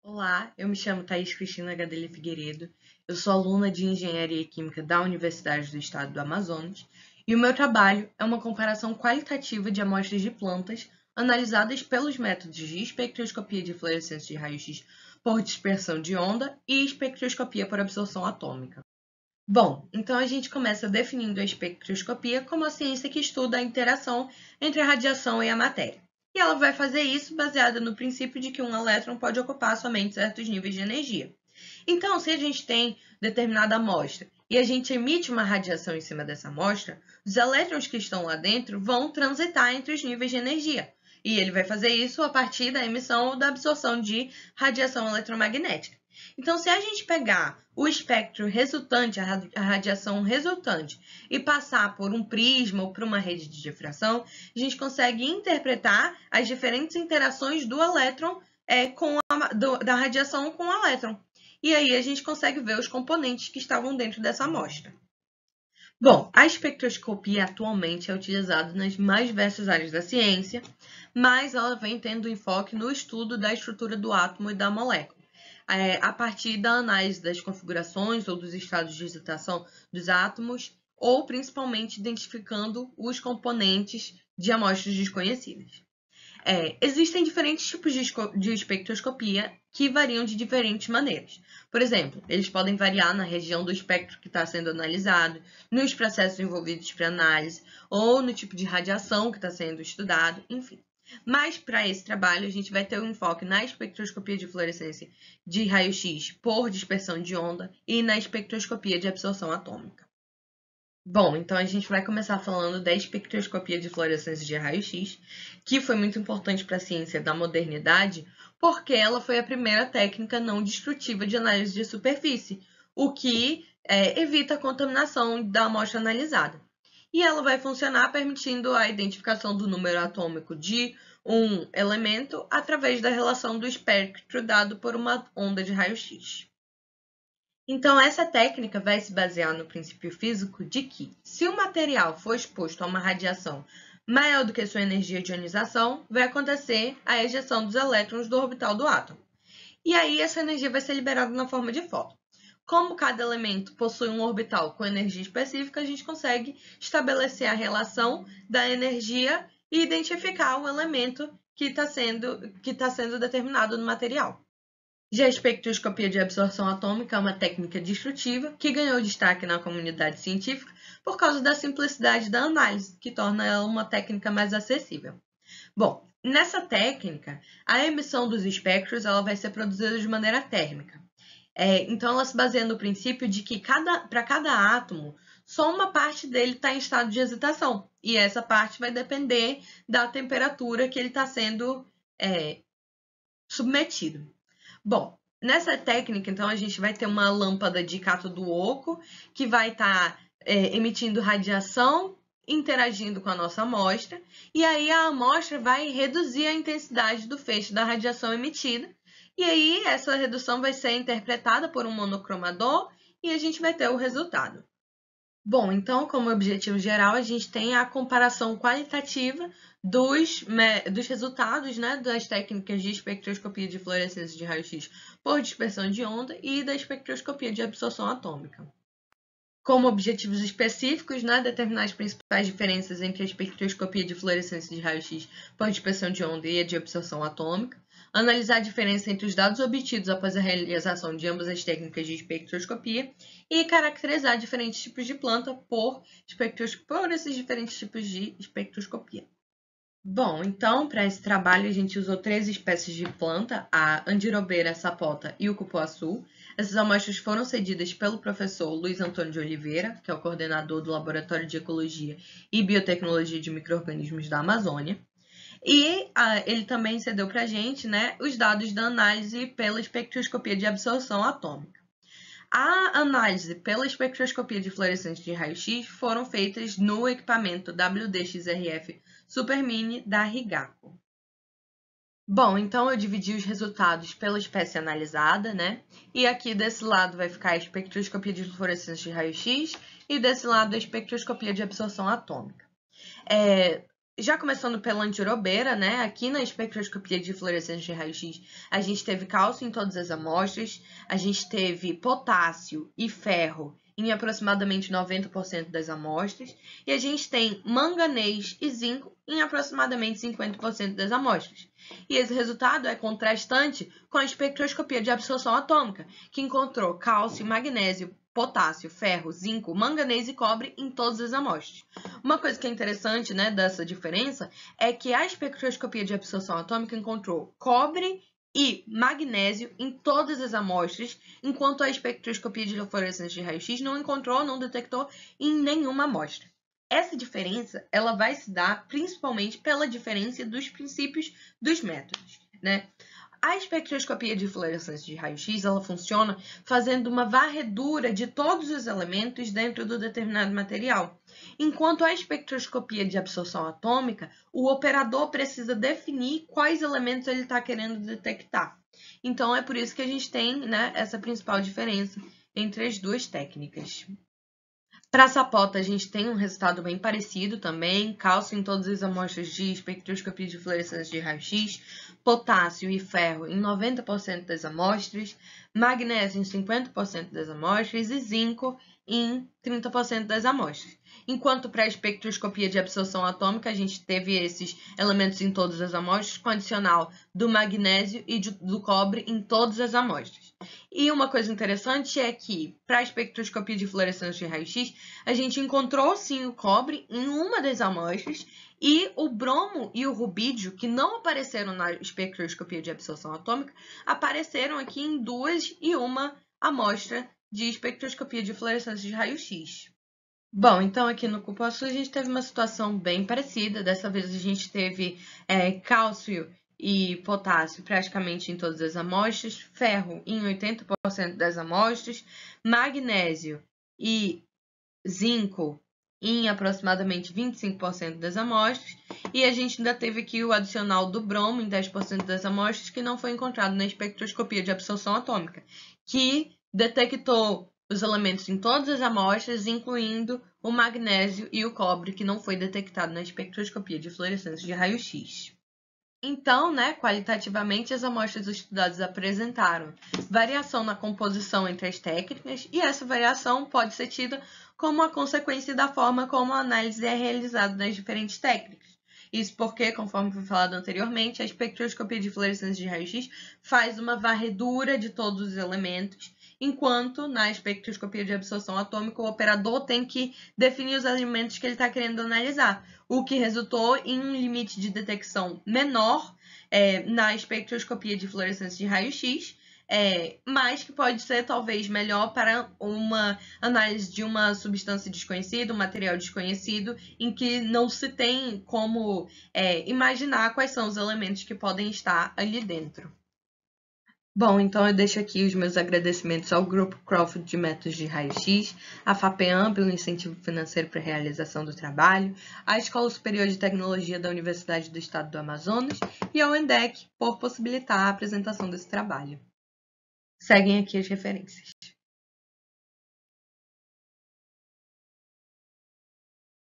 Olá, eu me chamo Thaís Cristina Gadelha Figueiredo, eu sou aluna de Engenharia Química da Universidade do Estado do Amazonas e o meu trabalho é uma comparação qualitativa de amostras de plantas analisadas pelos métodos de espectroscopia de fluorescência de raio-x por dispersão de onda e espectroscopia por absorção atômica. Bom, então a gente começa definindo a espectroscopia como a ciência que estuda a interação entre a radiação e a matéria. E ela vai fazer isso baseada no princípio de que um elétron pode ocupar somente certos níveis de energia. Então, se a gente tem determinada amostra e a gente emite uma radiação em cima dessa amostra, os elétrons que estão lá dentro vão transitar entre os níveis de energia. E ele vai fazer isso a partir da emissão ou da absorção de radiação eletromagnética. Então, se a gente pegar o espectro resultante, a radiação resultante, e passar por um prisma ou por uma rede de difração, a gente consegue interpretar as diferentes interações do elétron da radiação com o elétron. E aí a gente consegue ver os componentes que estavam dentro dessa amostra. Bom, a espectroscopia atualmente é utilizada nas mais diversas áreas da ciência, mas ela vem tendo enfoque no estudo da estrutura do átomo e da molécula, a partir da análise das configurações ou dos estados de excitação dos átomos, ou principalmente identificando os componentes de amostras desconhecidas. Existem diferentes tipos de espectroscopia que variam de diferentes maneiras. Por exemplo, eles podem variar na região do espectro que está sendo analisado, nos processos envolvidos para análise, ou no tipo de radiação que está sendo estudado, enfim. Mas, para esse trabalho, a gente vai ter um enfoque na espectroscopia de fluorescência de raio-x por dispersão de onda e na espectroscopia de absorção atômica. Bom, então a gente vai começar falando da espectroscopia de fluorescência de raio-x, que foi muito importante para a ciência da modernidade, porque ela foi a primeira técnica não destrutiva de análise de superfície, o que evita a contaminação da amostra analisada. E ela vai funcionar permitindo a identificação do número atômico de um elemento através da relação do espectro dado por uma onda de raio-x. Então, essa técnica vai se basear no princípio físico de que, se o material for exposto a uma radiação maior do que sua energia de ionização, vai acontecer a ejeção dos elétrons do orbital do átomo. E aí, essa energia vai ser liberada na forma de fóton. Como cada elemento possui um orbital com energia específica, a gente consegue estabelecer a relação da energia e identificar o elemento que está sendo determinado no material. Já a espectroscopia de absorção atômica é uma técnica destrutiva que ganhou destaque na comunidade científica por causa da simplicidade da análise, que torna ela uma técnica mais acessível. Bom, nessa técnica, a emissão dos espectros ela vai ser produzida de maneira térmica. Então, ela se baseia no princípio de que para cada átomo, só uma parte dele está em estado de excitação, e essa parte vai depender da temperatura que ele está sendo submetido. Bom, nessa técnica, então, a gente vai ter uma lâmpada de cátodo oco que vai estar emitindo radiação, interagindo com a nossa amostra, e aí a amostra vai reduzir a intensidade do feixe da radiação emitida, e aí essa redução vai ser interpretada por um monocromador e a gente vai ter o resultado. Bom, então, como objetivo geral, a gente tem a comparação qualitativa dos resultados, né, das técnicas de espectroscopia de fluorescência de raio-x por dispersão de onda e da espectroscopia de absorção atômica. Como objetivos específicos, né, determinar as principais diferenças entre a espectroscopia de fluorescência de raio-x por dispersão de onda e a de absorção atômica, analisar a diferença entre os dados obtidos após a realização de ambas as técnicas de espectroscopia e caracterizar diferentes tipos de planta por esses diferentes tipos de espectroscopia. Bom, então, para esse trabalho, a gente usou 3 espécies de planta, a andirobeira, a sapota e o cupuaçu. Essas amostras foram cedidas pelo professor Luiz Antônio de Oliveira, que é o coordenador do Laboratório de Ecologia e Biotecnologia de Micro-Organismos da Amazônia. E ele também cedeu para a gente, né, os dados da análise pela espectroscopia de absorção atômica. A análise pela espectroscopia de fluorescência de raio-x foram feitas no equipamento WDXRF Super Mini da Rigaco. Bom, então eu dividi os resultados pela espécie analisada, né? E aqui desse lado vai ficar a espectroscopia de fluorescência de raio-x e desse lado a espectroscopia de absorção atômica. Já começando pela antirobeira, né? Aqui na espectroscopia de fluorescência de raio-x, a gente teve cálcio em todas as amostras, a gente teve potássio e ferro em aproximadamente 90% das amostras, e a gente tem manganês e zinco em aproximadamente 50% das amostras. E esse resultado é contrastante com a espectroscopia de absorção atômica, que encontrou cálcio, magnésio, potássio, ferro, zinco, manganês e cobre em todas as amostras. Uma coisa que é interessante, né, dessa diferença é que a espectroscopia de absorção atômica encontrou cobre e magnésio em todas as amostras, enquanto a espectroscopia de fluorescência de raio-x não encontrou, não detectou em nenhuma amostra. Essa diferença ela vai se dar principalmente pela diferença dos princípios dos métodos, né? A espectroscopia de fluorescência de raio-x ela funciona fazendo uma varredura de todos os elementos dentro do determinado material. Enquanto a espectroscopia de absorção atômica, o operador precisa definir quais elementos ele está querendo detectar. Então, é por isso que a gente tem, né, essa principal diferença entre as duas técnicas. Para a sapota, a gente tem um resultado bem parecido também, cálcio em todas as amostras de espectroscopia de fluorescência de raio-x, potássio e ferro em 90% das amostras, magnésio em 50% das amostras e zinco em 30% das amostras. Enquanto para a espectroscopia de absorção atômica, a gente teve esses elementos em todas as amostras, com adicional do magnésio e do cobre em todas as amostras. E uma coisa interessante é que, para a espectroscopia de fluorescência de raio-x, a gente encontrou sim o cobre em uma das amostras e o bromo e o rubídio, que não apareceram na espectroscopia de absorção atômica, apareceram aqui em 2 e 1 amostra de espectroscopia de fluorescência de raio-x. Bom, então aqui no cupuaçu a gente teve uma situação bem parecida. Dessa vez a gente teve cálcio e potássio praticamente em todas as amostras, ferro em 80% das amostras, magnésio e zinco em aproximadamente 25% das amostras, e a gente ainda teve aqui o adicional do bromo em 10% das amostras, que não foi encontrado na espectroscopia de absorção atômica, que detectou os elementos em todas as amostras, incluindo o magnésio e o cobre, que não foi detectado na espectroscopia de fluorescência de raio-x. Então, né, qualitativamente, as amostras estudadas apresentaram variação na composição entre as técnicas, e essa variação pode ser tida como a consequência da forma como a análise é realizada nas diferentes técnicas. Isso porque, conforme foi falado anteriormente, a espectroscopia de fluorescência de raio-x faz uma varredura de todos os elementos, enquanto na espectroscopia de absorção atômica o operador tem que definir os elementos que ele está querendo analisar, o que resultou em um limite de detecção menor na espectroscopia de fluorescência de raio-x, mas que pode ser talvez melhor para uma análise de uma substância desconhecida, um material desconhecido, em que não se tem como imaginar quais são os elementos que podem estar ali dentro. Bom, então eu deixo aqui os meus agradecimentos ao Grupo Crawford de Métodos de Raio-X, à FAPEAM pelo incentivo financeiro para a realização do trabalho, à Escola Superior de Tecnologia da Universidade do Estado do Amazonas e ao ENDEC por possibilitar a apresentação desse trabalho. Seguem aqui as referências.